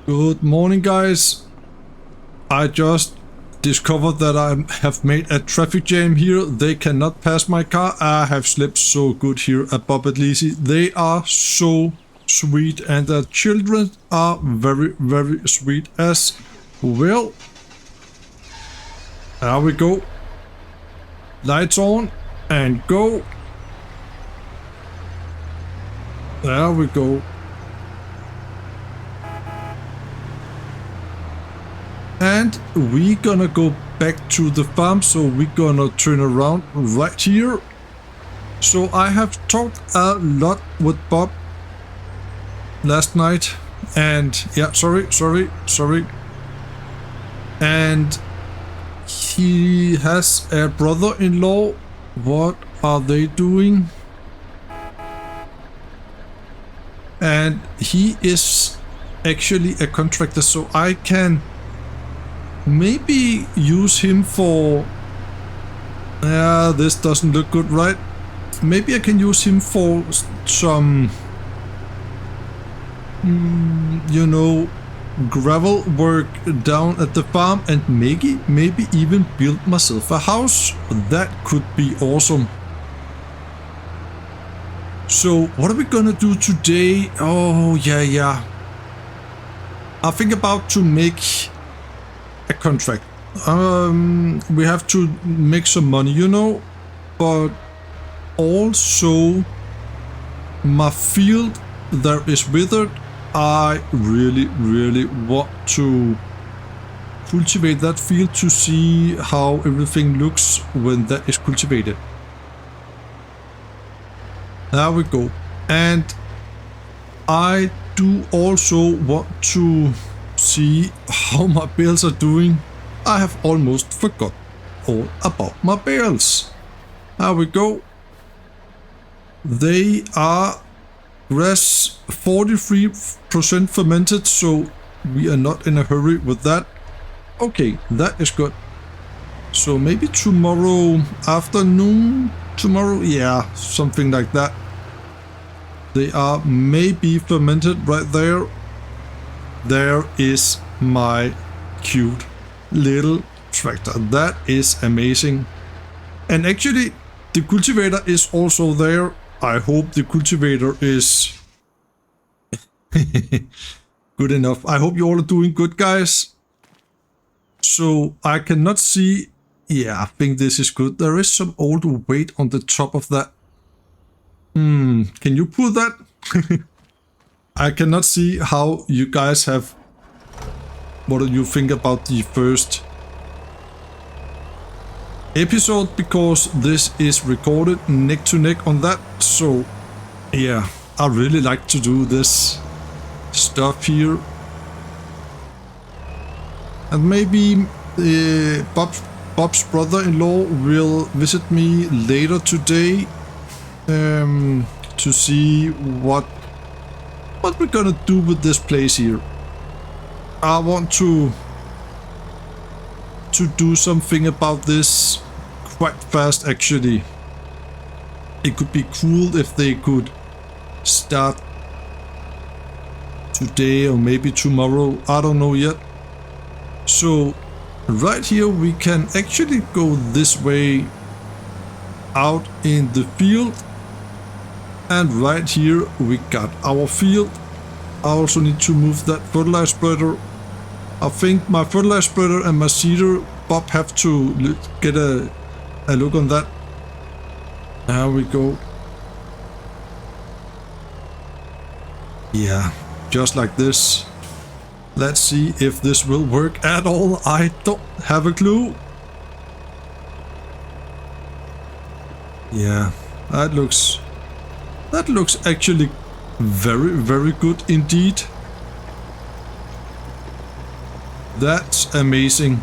Good morning, guys. I just discovered that I have made a traffic jam here. They cannot pass my car. I have slept so good here at Bob and Lizzy. They are so sweet and the children are very, very sweet as well. There we go. Lights on and go. There we go. And we gonna go back to the farm, so we gonna turn around right here. So I have talked a lot with Bob last night, and yeah, sorry. And he has a brother-in-law. What are they doing? And he is actually a contractor, so I can maybe use him for... this doesn't look good, right? Maybe I can use him for some, you know, gravel work down at the farm, and maybe even build myself a house. That could be awesome. So what are we gonna do today? Oh yeah. I think about to make a contract. We have to make some money, you know, but also my field that is withered, I really want to cultivate that field to see how everything looks when that is cultivated. There we go. And I do also want to see how my bales are doing. I have almost forgot all about my bales. There we go. They are grass 43% fermented, so we are not in a hurry with that. Okay, that is good. So maybe tomorrow afternoon, yeah, something like that. They are maybe fermented right there. There is my cute little tractor. That is amazing. And actually, the cultivator is also there. I hope the cultivator is good enough. I hope you all are doing good, guys. So I cannot see... Yeah, I think this is good. There is some old weight on the top of that. Can you pull that? I cannot see how you guys have... What do you think about the first episode, because this is recorded neck to neck on that. So yeah, I really like to do this stuff here. And maybe Bob's brother-in-law will visit me later today to see what we're gonna do with this place here. I want to do something about this quite fast, actually. It could be cool if they could start today or maybe tomorrow. I don't know yet. So right here we can actually go this way out in the field, and right here we got our field. I also need to move that fertilizer spreader. I think my fertilizer spreader and my seeder, Bob have to get a look on that. There we go. Yeah, just like this. Let's see if this will work at all. I don't have a clue. Yeah, that looks actually very good indeed. That's amazing.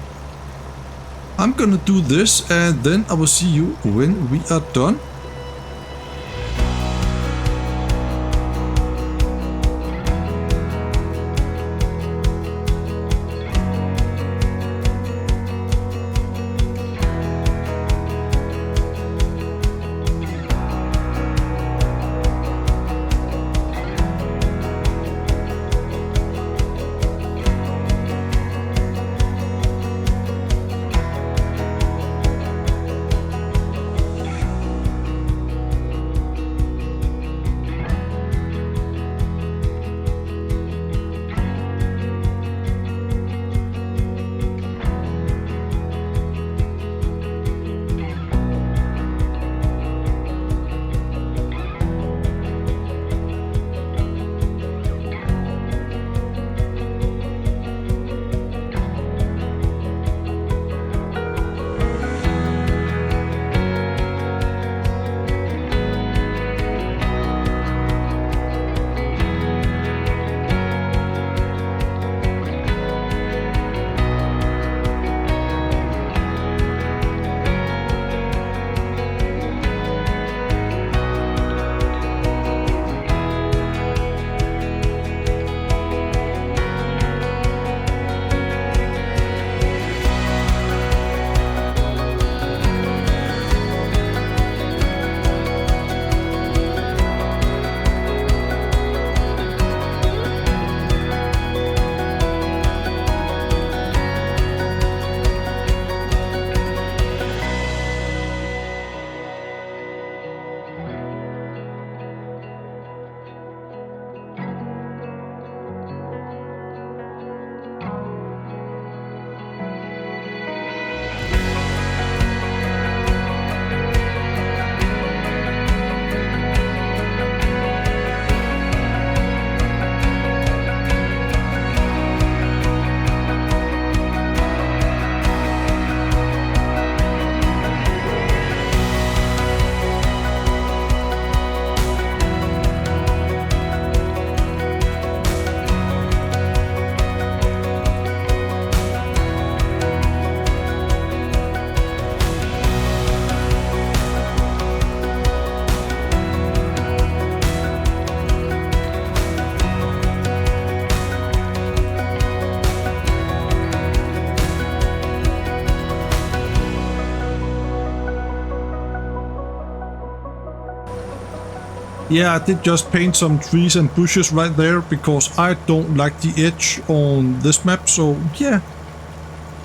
I'm gonna do this, and then I will see you when we are done. Yeah, I did just paint some trees and bushes right there because I don't like the edge on this map. So yeah,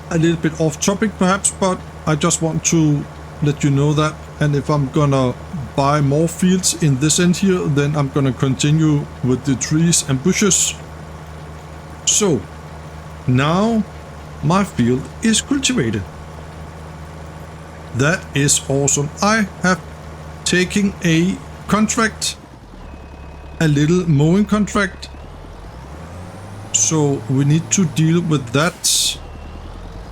a little bit off topic perhaps, but I just want to let you know that. And if I'm gonna buy more fields in this end here, then I'm gonna continue with the trees and bushes. So now my field is cultivated. That is awesome. I have taken a contract, a little mowing contract, so we need to deal with that,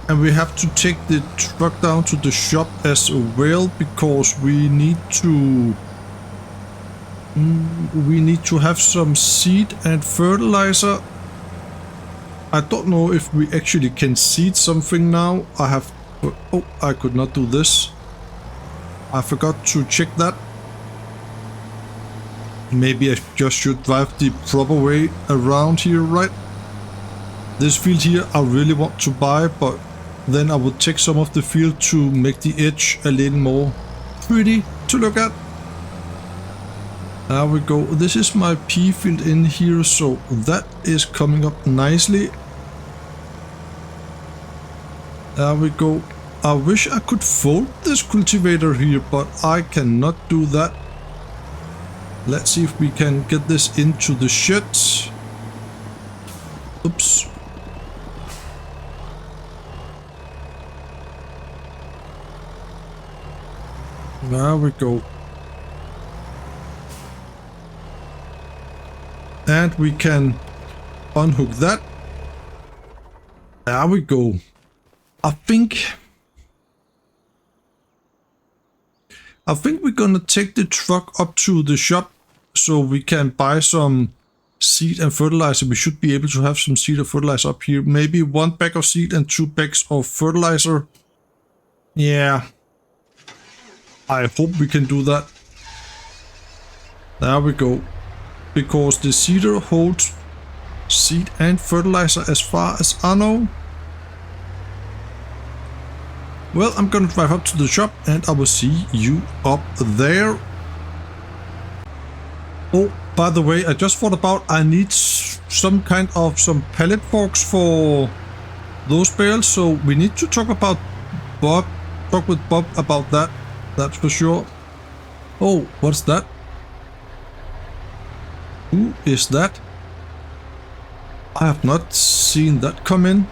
and we have to take the truck down to the shop as well because we need to have some seed and fertilizer. I don't know if we actually can seed something now. Oh, I could not do this. I forgot to check that. Maybe I just should drive the proper way around here, right? This field here I really want to buy, but then I would take some of the field to make the edge a little more pretty to look at. There we go. This is my pea field in here, so that is coming up nicely. There we go. I wish I could fold this cultivator here, but I cannot do that. Let's see if we can get this into the shed. Oops. There we go. And we can unhook that. There we go. I think we're gonna take the truck up to the shop so we can buy some seed and fertilizer. We should be able to have some seed and fertilizer up here. Maybe 1 bag of seed and 2 bags of fertilizer. Yeah. I hope we can do that. There we go. Because the seeder holds seed and fertilizer as far as I know. Well, I'm gonna drive up to the shop and I will see you up there. Oh, by the way, I just thought about I need some pallet forks for those bales, so we need to talk with Bob about that. That's for sure. Oh, what's that? Who is that? I have not seen that come in.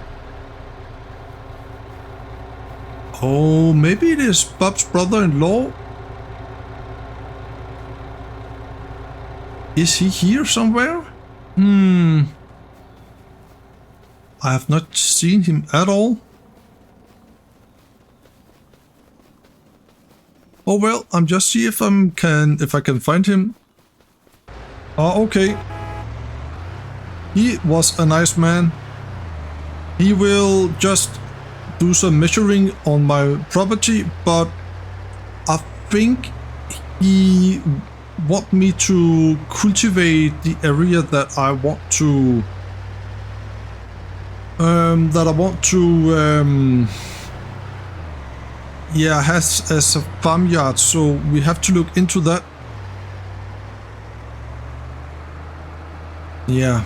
Oh, maybe it is Bob's brother-in-law. Is he here somewhere? I have not seen him at all. Oh well, I'm just see if I can find him. Oh, okay. He was a nice man. He will just do some measuring on my property, but I think he want me to cultivate the area that I want to has as a farmyard, so we have to look into that. Yeah,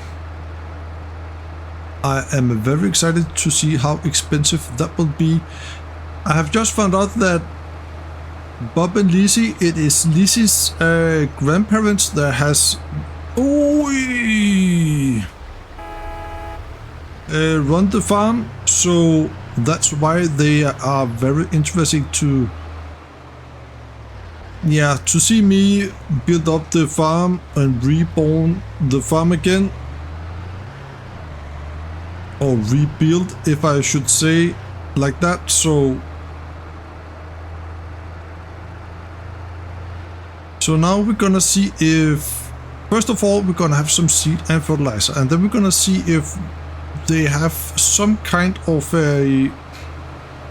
I am very excited to see how expensive that will be. I have just found out that Bob and Lizzy, it is Lizzy's grandparents that has run the farm, so that's why they are very interesting to see me build up the farm and reborn the farm again, or rebuild, if I should say like that. So now we're gonna see if, first of all, we're gonna have some seed and fertilizer, and then we're gonna see if they have some kind of a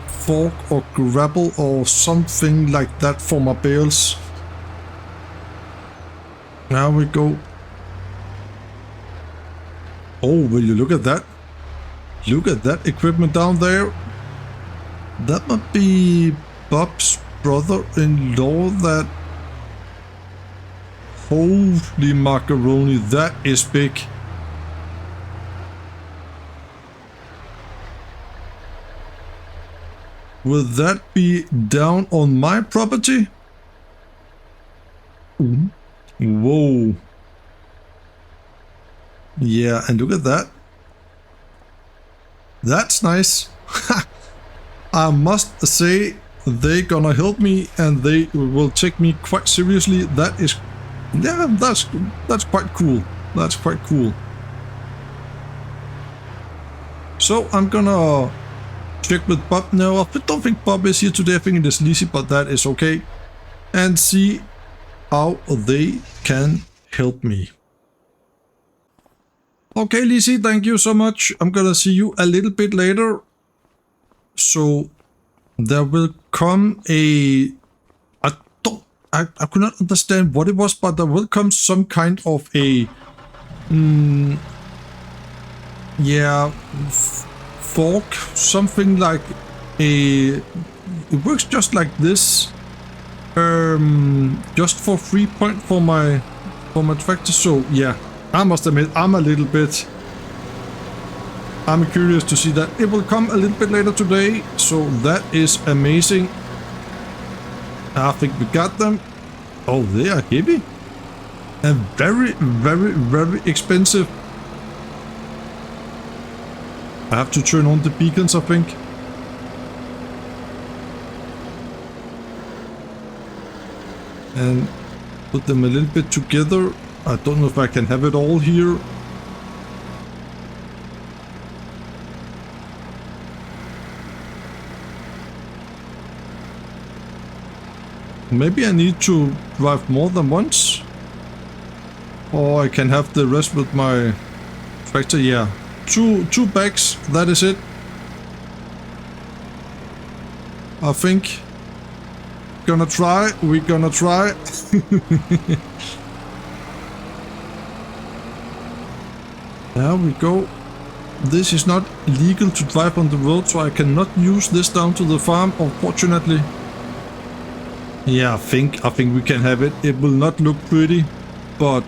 fork or grapple or something like that for my bales. Now we go. Oh, will you look at that? Look at that equipment down there. That might be Bob's brother-in-law that... Holy macaroni, that is big. Will that be down on my property? Whoa. Yeah, and look at that. That's nice. I must say, they're gonna help me and they will take me quite seriously. That is, yeah, that's quite cool. That's quite cool. So I'm gonna check with Bob. No, I don't think Bob is here today. I think it is Lizzy, but that is okay. And see how they can help me. Okay, Lizzy, thank you so much. I'm gonna see you a little bit later. So there will come a... I could not understand what it was, but there will come some kind of a... yeah... fork, something like a... It works just like this. Just for 3 point for my tractor. So yeah, I must admit I'm a little bit... I'm curious to see that. It will come a little bit later today, so that is amazing. I think we got them. Oh, they are heavy and very, very, very expensive. I have to turn on the beacons, I think. And put them a little bit together. I don't know if I can have it all here. Maybe I need to drive more than once. Or I can have the rest with my tractor, yeah. Two bags, that is it. I think. We're gonna try. There we go. This is not legal to drive on the road, so I cannot use this down to the farm, unfortunately. Yeah, I think we can have it. It will not look pretty, but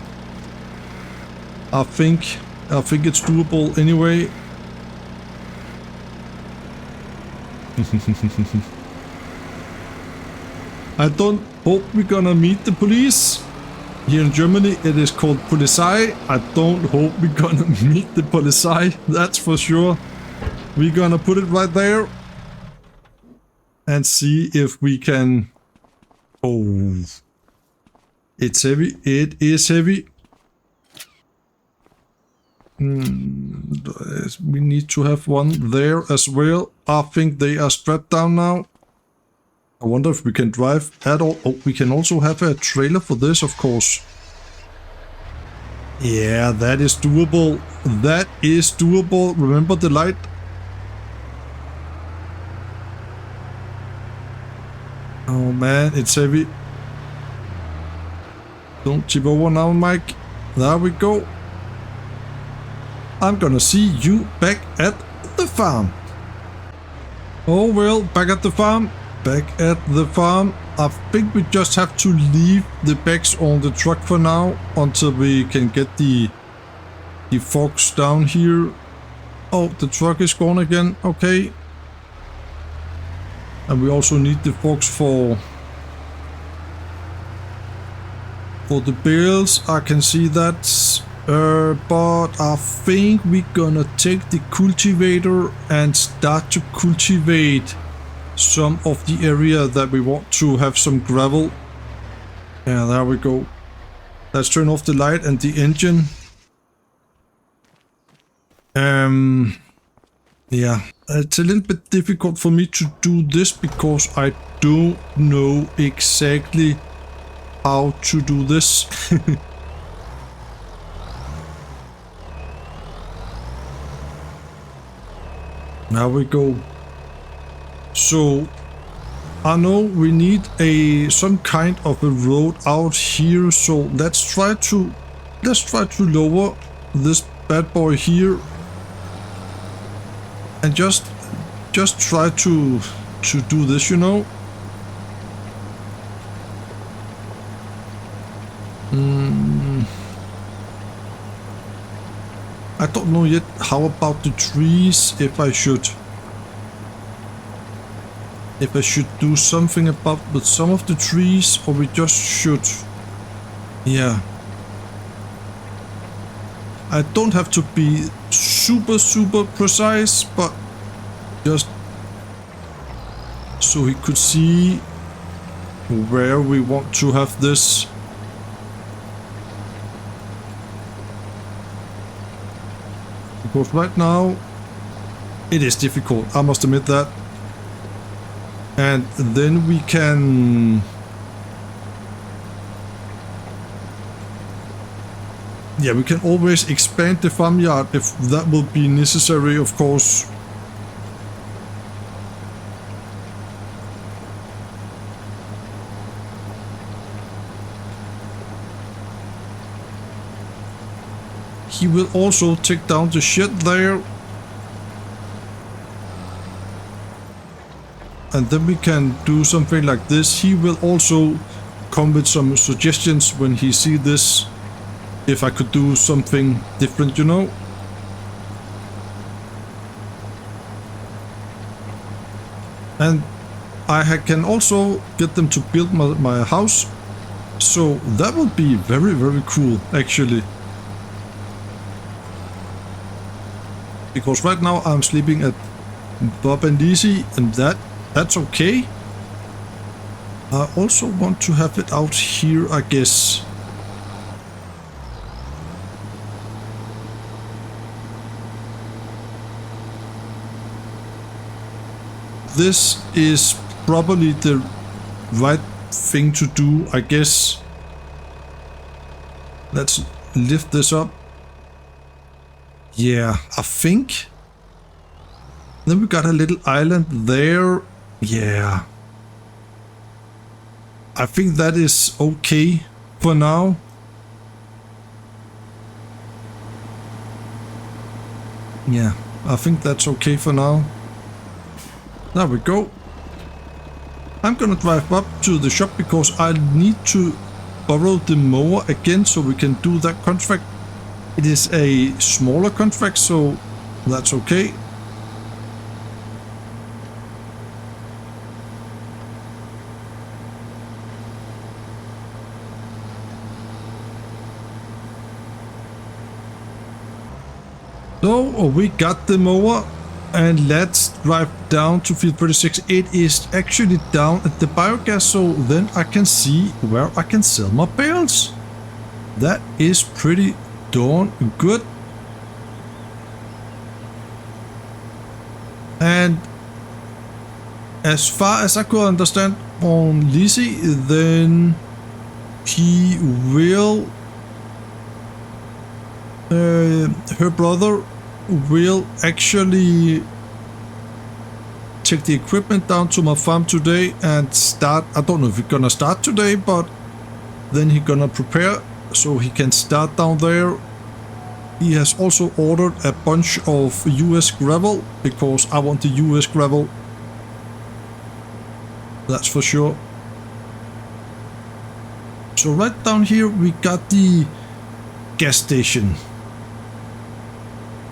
I think it's doable anyway. I don't hope we're gonna meet the police. Here in Germany it is called Polizei. I don't hope we're gonna meet the Polizei, that's for sure. We're gonna put it right there and see if we can... Oh, it's heavy. It is heavy. We need to have one there as well. I think they are strapped down now. I wonder if we can drive at all. Oh, we can also have a trailer for this, of course. Yeah, that is doable. That is doable. Remember the light? Oh man, it's heavy. Don't tip over now, Mike. There we go. I'm gonna see you back at the farm. Oh well, back at the farm. Back at the farm. I think we just have to leave the bags on the truck for now until we can get the forks down here. Oh, the truck is gone again. Okay. And we also need the forks for the bales. I can see that. But I think we're gonna take the cultivator and start to cultivate some of the area that we want to have some gravel. Yeah, there we go. Let's turn off the light and the engine. Yeah, it's a little bit difficult for me to do this because I don't know exactly how to do this. There we go. So I know we need some kind of a road out here, so let's try to lower this bad boy here and just try to do this, you know. I don't know yet. How about the trees? If I should do something about with some of the trees, or we just should. Yeah. I don't have to be super precise, but just so he could see where we want to have this. Because right now it is difficult, I must admit that. And then we can we can always expand the farmyard if that will be necessary, of course. He will also take down the shed there. And then we can do something like this. He will also come with some suggestions when he sees this. If I could do something different, you know. And I can also get them to build my house. So that would be very cool, actually. Because right now I'm sleeping at Bob and Lizzy, and that's okay. I also want to have it out here, I guess. This is probably the right thing to do, I guess. Let's lift this up. Yeah, I think. Then we got a little island there. Yeah. I think that is okay for now. Yeah, I think that's okay for now. There we go. I'm gonna drive up to the shop because I need to borrow the mower again so we can do that contract. It is a smaller contract, so that's okay. So we got the mower, and let's drive down to field 36. It is actually down at the biogas, so then I can see where I can sell my bales. That is pretty darn good. And as far as I could understand on Lizzy, then he will her brother will actually take the equipment down to my farm today and start. I don't know if he's gonna start today, but then he's gonna prepare so he can start down there. He has also ordered a bunch of US gravel because I want the US gravel. That's for sure. So right down here we got the gas station.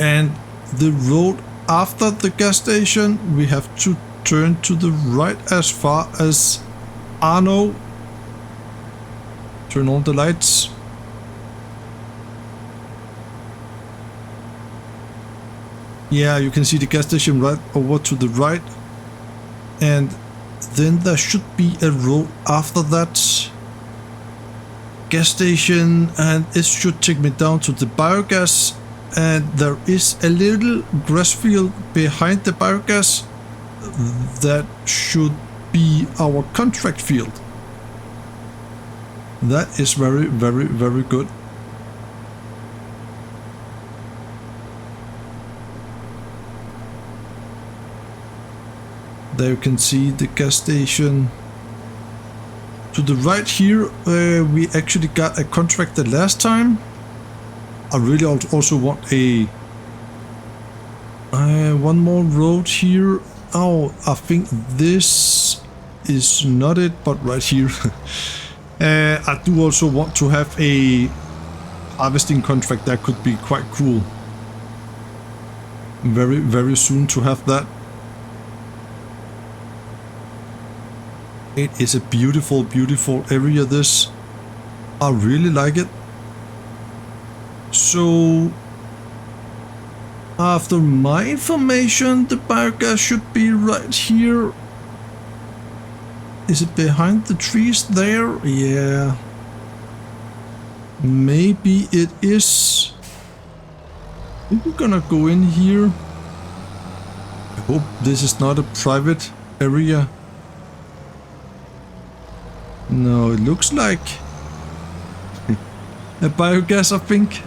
And the road after the gas station, we have to turn to the right as far as anoo. Turn on the lights. Yeah, you can see the gas station right over to the right. And then there should be a road after that gas station, and it should take me down to the biogas. And there is a little grass field behind the biogas that should be our contract field. That is very, very, very good. There you can see the gas station. To the right here, we actually got a contract the last time. I really also want a one more road here. Oh, I think this is not it, but right here. I do also want to have a harvesting contract. That could be quite cool. very, very soon to have that. It is a beautiful, beautiful area, this. I really like it. So, after my information, the biogas should be right here. Is it behind the trees there? Yeah. Maybe it is. We're gonna go in here. I hope this is not a private area. No, it looks like a biogas, I think.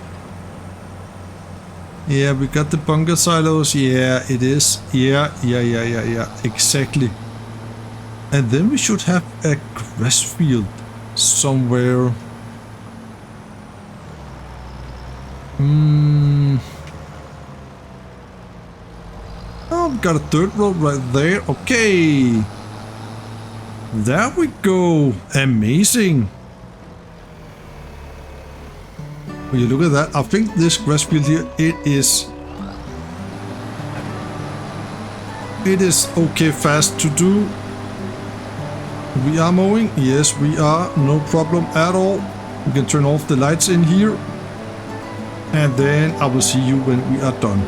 Yeah, we got the bunker silos. Yeah, it is. Yeah. Exactly. And then we should have a grass field somewhere. Oh, we got a dirt road right there. Okay. There we go. Amazing. When you look at that, I think this grass field here, it is okay fast to do. We are mowing. Yes, we are. No problem at all. We can turn off the lights in here. And then I will see you when we are done.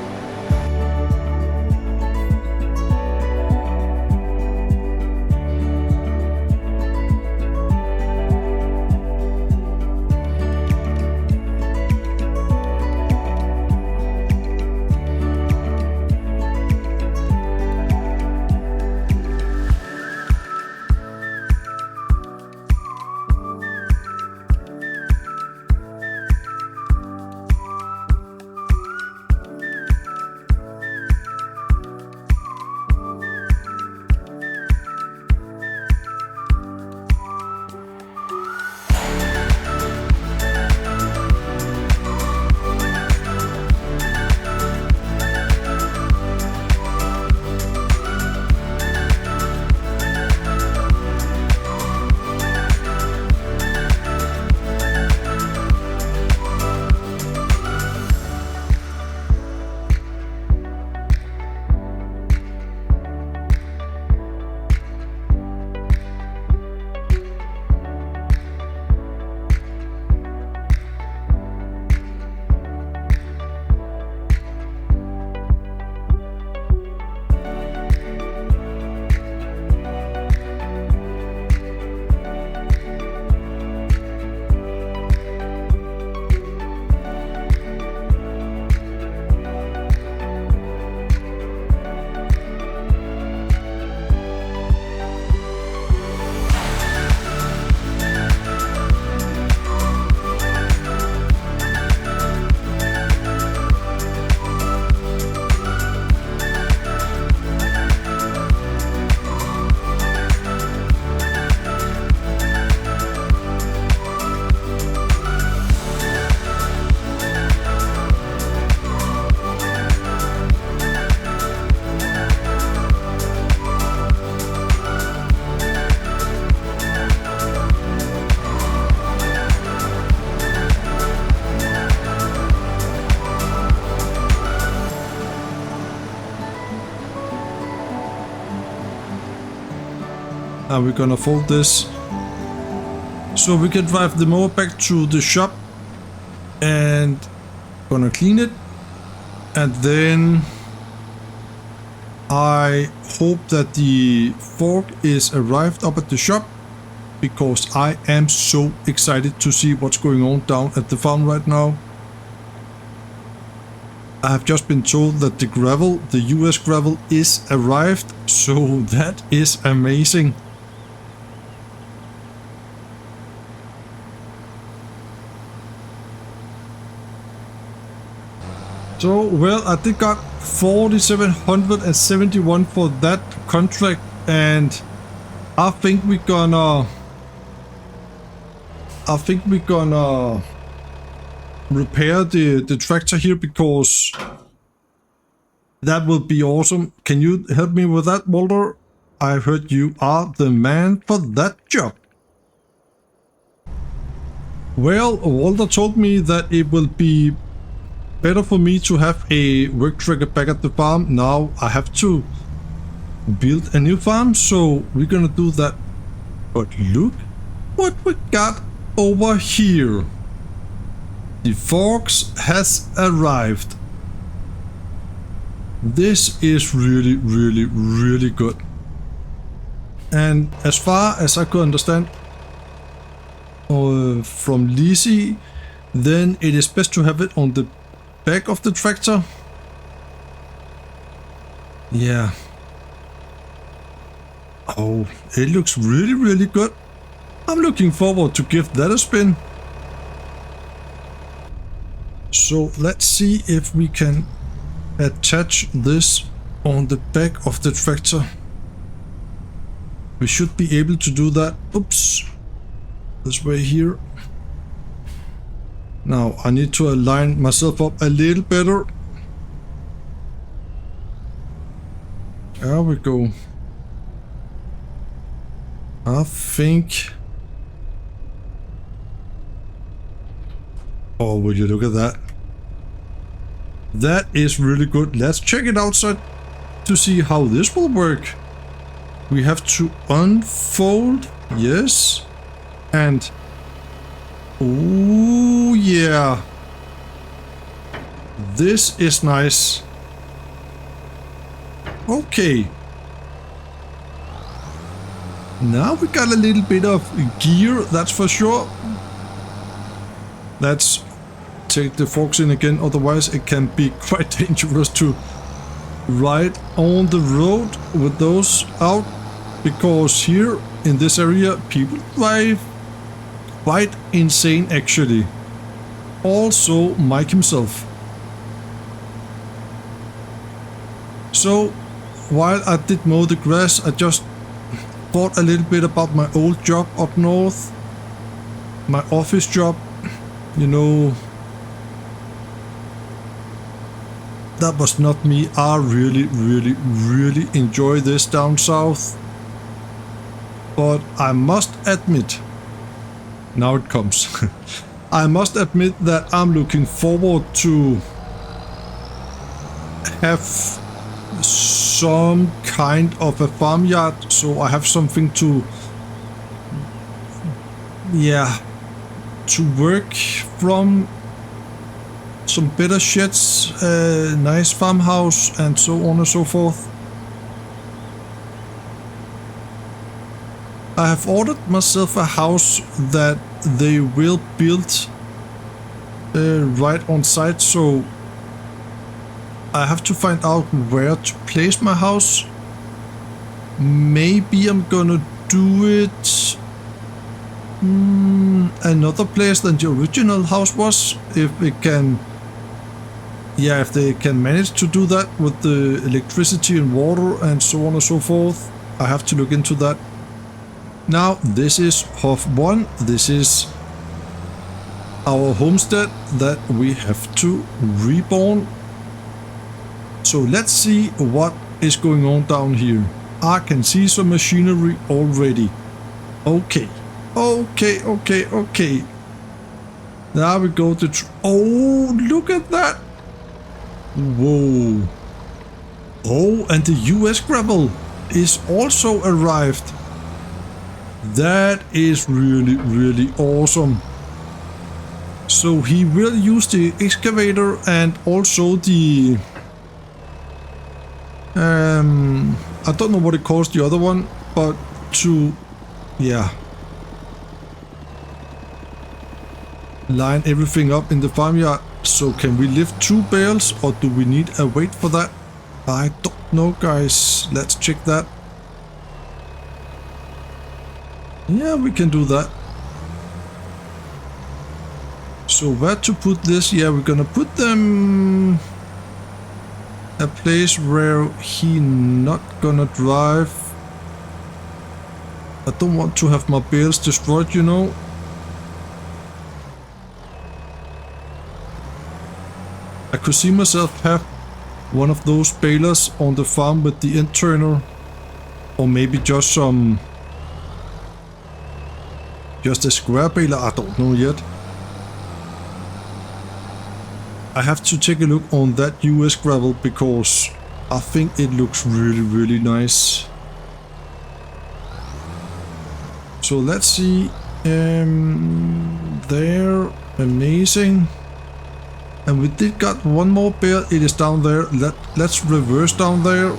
Are we gonna fold this so we can drive the mower back to the shop and gonna clean it, and then I hope that the fork is arrived up at the shop, because I am so excited to see what's going on down at the farm right now. I have just been told that the gravel, the US gravel, is arrived, so that is amazing. So, well, I did got 4,771 for that contract, and I think we're gonna repair the tractor here, because that will be awesome. Can you help me with that, Walter? I heard you are the man for that job. Well, Walter told me that it will be better for me to have a work tracker back at the farm. Now I have to build a new farm, so we're gonna do that. But look what we got over here. The Fox has arrived. This is really, really, really good. And as far as I could understand from Lizzy, then it is best to have it on the back of the tractor. Yeah. Oh, it looks really, really good. I'm looking forward to give that a spin. So let's see if we can attach this on the back of the tractor. We should be able to do that. Oops. This way here. Now I need to align myself up a little better. There we go. I think... Oh, will you look at that? That is really good. Let's check it outside to see how this will work. We have to unfold. Yes. And... oh yeah. This is nice. Okay. Now we got a little bit of gear, that's for sure. Let's take the forks in again, otherwise it can be quite dangerous to ride on the road with those out, because here in this area people drive quite insane actually. Also Mike himself. So while I did mow the grass, I just thought a little bit about my old job up north, my office job. You know, that was not me. I really enjoy this down south. But I must admit, now it comes. I must admit that I'm looking forward to have some kind of a farmyard, so I have something to, yeah, to work from, some better sheds, nice farmhouse, and so on and so forth. I have ordered myself a house that they will build right on site, so I have to find out where to place my house. Maybe I'm gonna do it another place than the original house was, if it can, yeah, if they can manage to do that with the electricity and water and so on and so forth. I have to look into that. Now this is Hof 1, this is our homestead that we have to reborn. So let's see what is going on down here. I can see some machinery already. Okay. Okay. Now we go to... oh, look at that. Whoa. Oh, and the US gravel is also arrived. That is really awesome. So he will use the excavator and also the... I don't know what it calls the other one, but to... yeah. Line everything up in the farmyard. So can we lift 2 bales or do we need a weight for that? I don't know, guys. Let's check that. Yeah, we can do that. So where to put this? Yeah, we're gonna put them a place where he not gonna drive. I don't want to have my bales destroyed, you know. I could see myself have one of those balers on the farm with the end turner, or maybe just some, just a square baler, I don't know yet. I have to take a look on that US gravel because I think it looks really, really nice. So let's see. There, amazing. And we did got one more bear. It is down there. Let's reverse down there.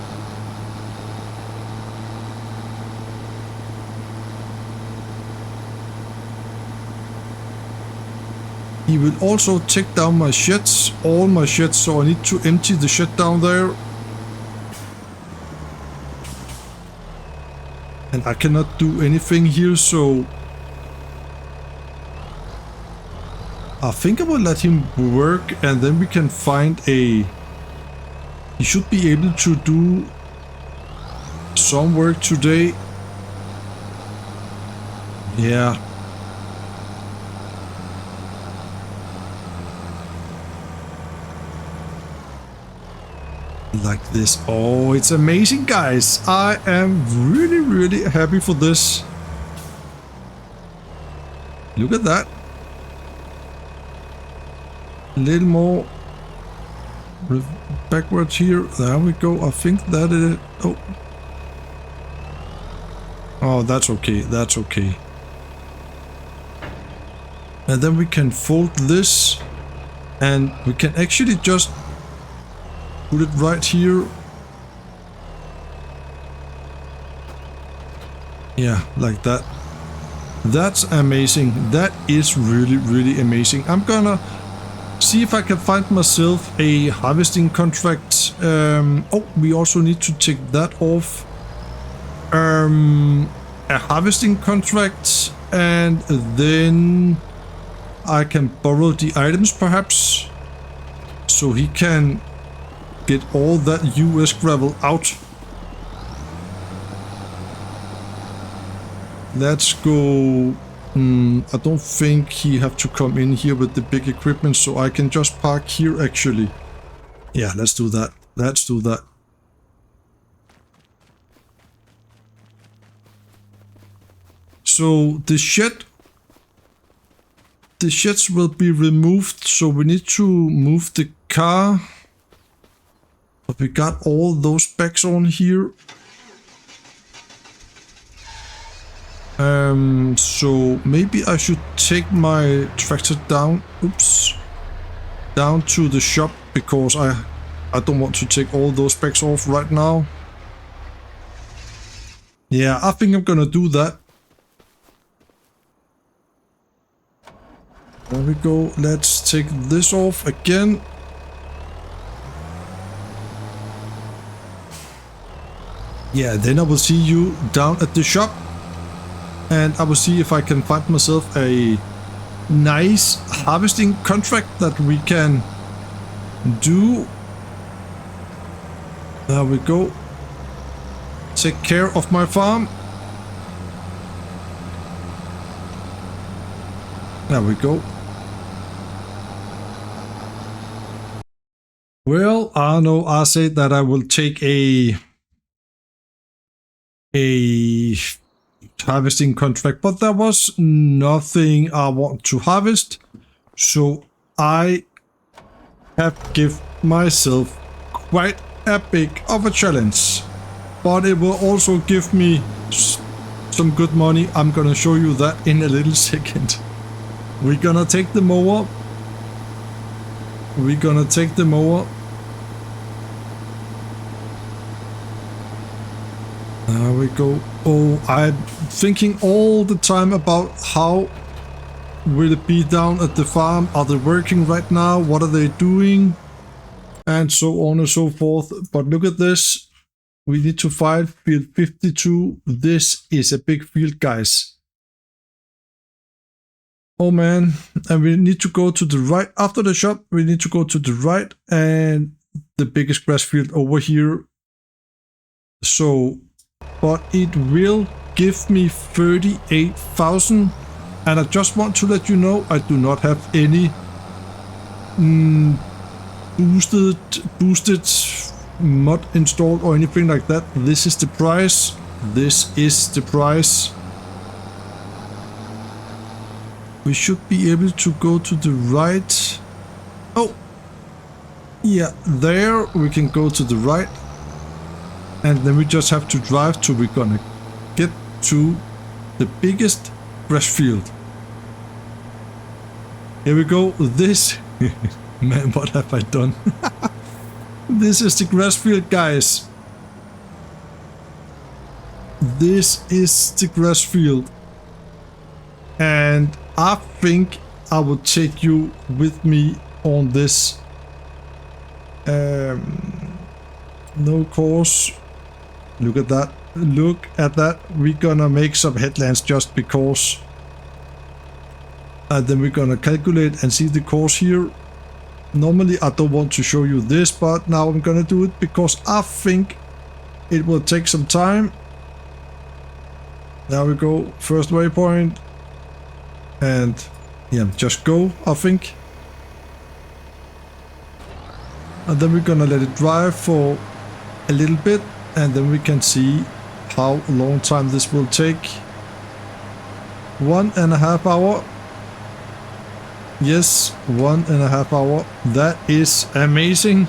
He will also take down my sheds, all my sheds, so I need to empty the shed down there. And I cannot do anything here, so I think I will let him work, and then we can find a... He should be able to do some work today. Yeah. Like this. Oh, it's amazing, guys. I am really, really happy for this. Look at that. A little more backwards here. There we go. I think that is... Oh. Oh, that's okay. That's okay. And then we can fold this. And we can actually just put it right here. Yeah, like that. That's amazing. That is really, really amazing. I'm gonna see if I can find myself a harvesting contract. Oh, we also need to take that off. A harvesting contract, and then I can borrow the items perhaps, so he can get all that US gravel out. Let's go. I don't think he have to come in here with the big equipment, so I can just park here actually. Yeah, let's do that. Let's do that. So the sheds will be removed, so we need to move the car. But we got all those bags on here. So maybe I should take my tractor down. Oops. Down to the shop, because I don't want to take all those bags off right now. Yeah, I think I'm gonna do that. There we go. Let's take this off again. Yeah, then I will see you down at the shop, and I will see if I can find myself a nice harvesting contract that we can do. There we go. Take care of my farm. There we go. Well, I know I said that I will take a harvesting contract, but there was nothing I want to harvest, so I have given myself quite a big of a challenge, but it will also give me some good money. I'm gonna show you that in a little second. We're gonna take the mower. There we go. Oh, I'm thinking all the time about how will it be down at the farm? Are they working right now? What are they doing? And so on and so forth. But look at this. We need to find field 52. This is a big field, guys. Oh man. And we need to go to the right. After the shop, we need to go to the right and the biggest grass field over here. So... but it will give me 38,000, and I just want to let you know I do not have any boosted mod installed or anything like that. This is the price. This is the price. We should be able to go to the right. Oh, Yeah, there we can go to the right. And then we just have to drive till we're gonna get to the biggest grass field. Here we go. This... Man, what have I done? This is the grass field, guys. This is the grass field. And I think I will take you with me on this. No course. Look at that. Look at that. We're gonna make some headlands just because. And then we're gonna calculate and see the course here. Normally I don't want to show you this, but now I'm gonna do it because I think it will take some time. There we go. First waypoint. And yeah, just go, I think. And then we're gonna let it drive for a little bit, and then we can see how long time this will take. 1.5 hours. Yes, 1.5 hours. That is amazing.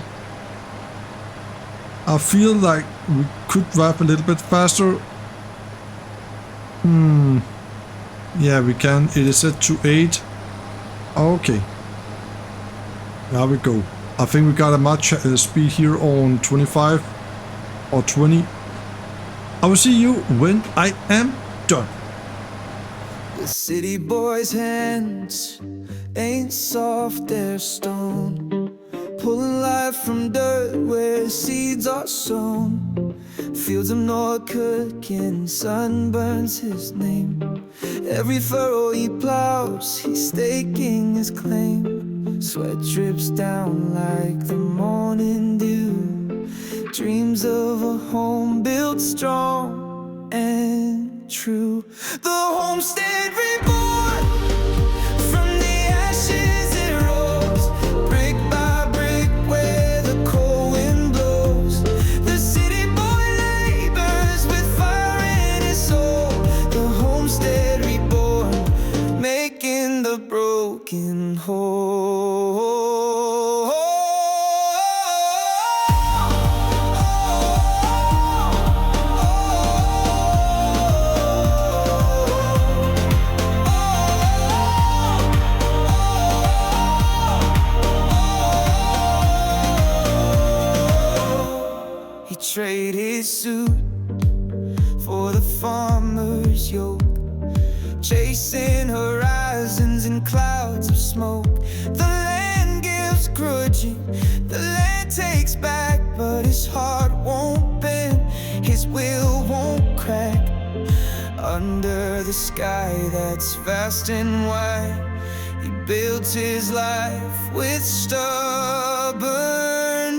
I feel like we could drive a little bit faster. Yeah, we can. It is set to 8. Okay. Now we go. I think we got a match speed here on 25 or 20. I will see you when I am done. The city boy's hands ain't soft, they're stone. Pulling life from dirt where seeds are sown. Fields of Nordkirchen, sun burns his name. Every furrow he plows, he's staking his claim. Sweat drips down like the morning dew. Dreams of a home built strong and true. The homestead reborn. From the ashes it rose, brick by brick where the cold wind blows. The city boy labors with fire in his soul. The homestead reborn, making the broken whole. Trade his suit for the farmer's yoke, chasing horizons in clouds of smoke. The land gives grudging, the land takes back, but his heart won't bend, his will won't crack. Under the sky that's vast and wide, he built his life with stubborn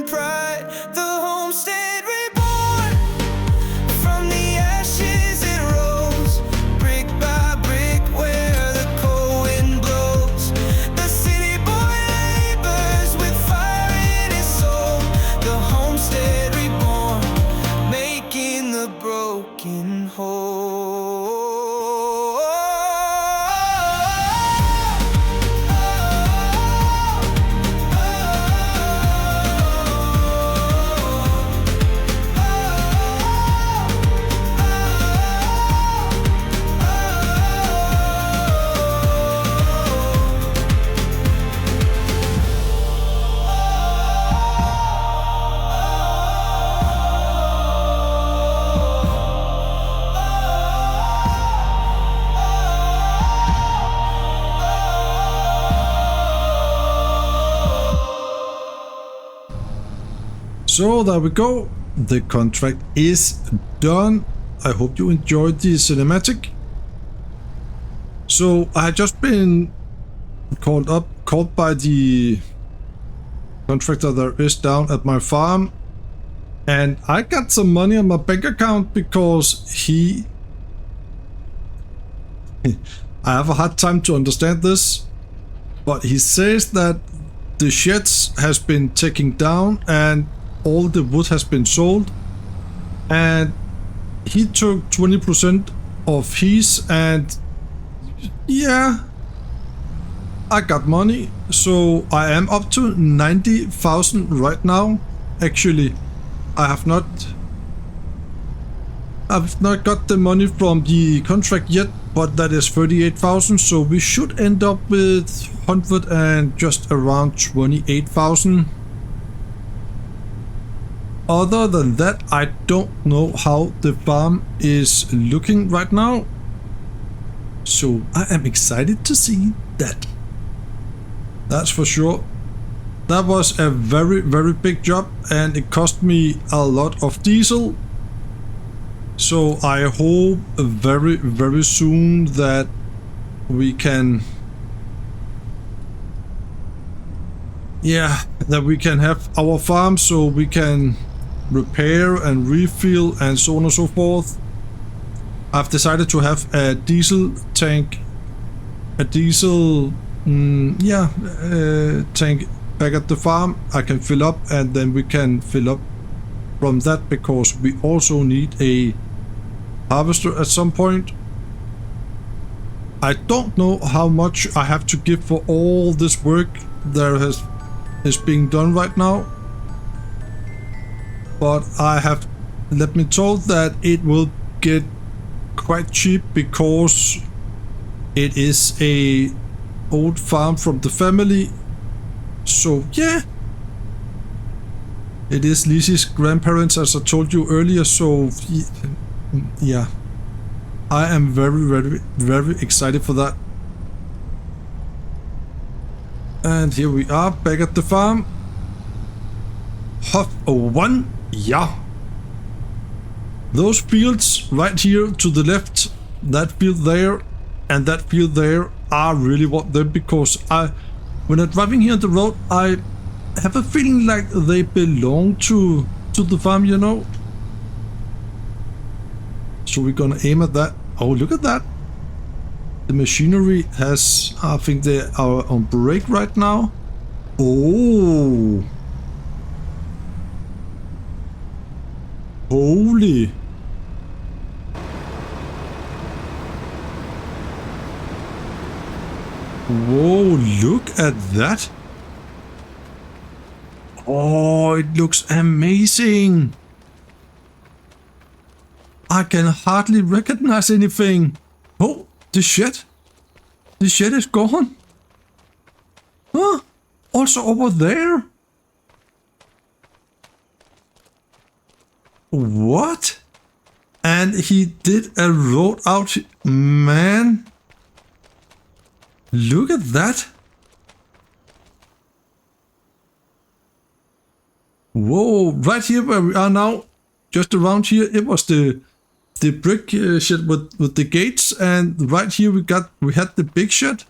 pride. The homestead So there we go. The contract is done. I hope you enjoyed the cinematic. So I had just been called by the contractor that is down at my farm, and I got some money on my bank account because I have a hard time to understand this, but he says that the sheds has been taken down and all the wood has been sold, and he took 20% of his, and yeah, I got money, so I am up to 90,000 right now. Actually, I've not got the money from the contract yet, but that is 38,000, so we should end up with 100 and just around 28,000. Other than that, I don't know how the farm is looking right now, so I am excited to see that. That's for sure. That was a very, very big job, and it cost me a lot of diesel. So I hope very, very soon that we can, that we can have our farm so we can repair and refill and so on and so forth. I've decided to have a diesel tank, tank back at the farm. I can fill up, and then we can fill up from that, because we also need a harvester at some point. I don't know how much I have to give for all this work that is being done right now, but I have let me told that it will get quite cheap, because it is a old farm from the family. So yeah, it is Lizzy's grandparents, as I told you earlier. So yeah, I am very, very, very excited for that. And here we are back at the farm. Hop 01, yeah. Those fields right here to the left, that field there and that field there, I really want them, because when I'm driving here on the road, I have a feeling like they belong to the farm, you know. So we're gonna aim at that. Oh, look at that. The machinery has, I think they are on break right now. Oh. Holy. Whoa, look at that. Oh, it looks amazing. I can hardly recognize anything. Oh, the shed. The shed is gone. Huh? Also over there. What? And he did a road out. Man. Look at that. Whoa, right here where we are now, just around here, it was the brick shed with the gates, and right here we had the big shed,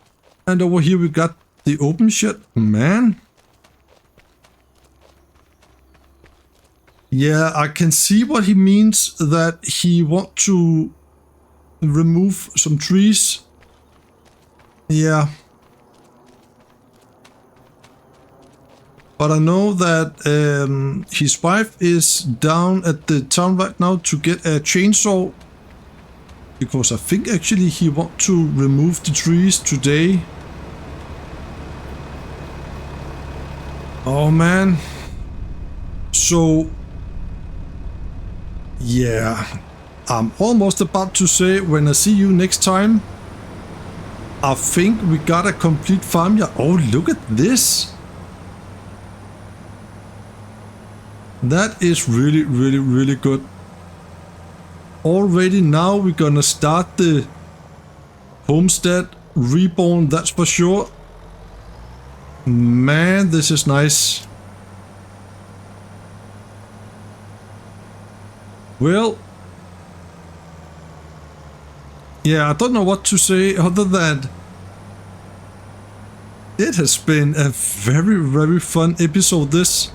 and over here we got the open shed. Man. Yeah, I can see what he means, that he want to remove some trees. Yeah. But I know that his wife is down at the town right now to get a chainsaw, because I think actually he want to remove the trees today. Oh man. So yeah, I'm almost about to say, when I see you next time, I think we got a complete farmyard. Oh, look at this. That is really, really, really good. Already now we're gonna start the homestead reborn, that's for sure. Man, this is nice. Well, yeah, I don't know what to say other than it has been a very, very fun episode, this.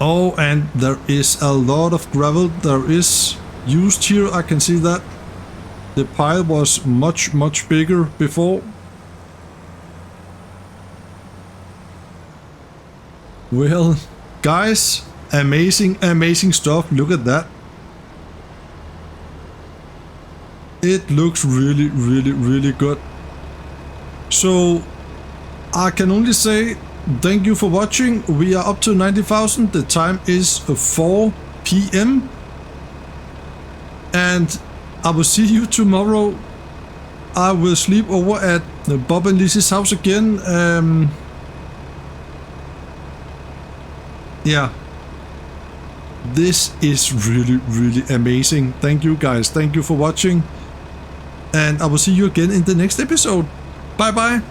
Oh, and there is a lot of gravel there is used here. I can see that. The pile was much, much bigger before. Well, guys, amazing, amazing stuff. Look at that. It looks really, really, really good. So I can only say thank you for watching. We are up to 90,000. The time is 4 p.m. And I will see you tomorrow. I will sleep over at Bob and Lizzy's house again. Yeah. This is really, really amazing. Thank you guys. Thank you for watching. And I will see you again in the next episode. Bye bye.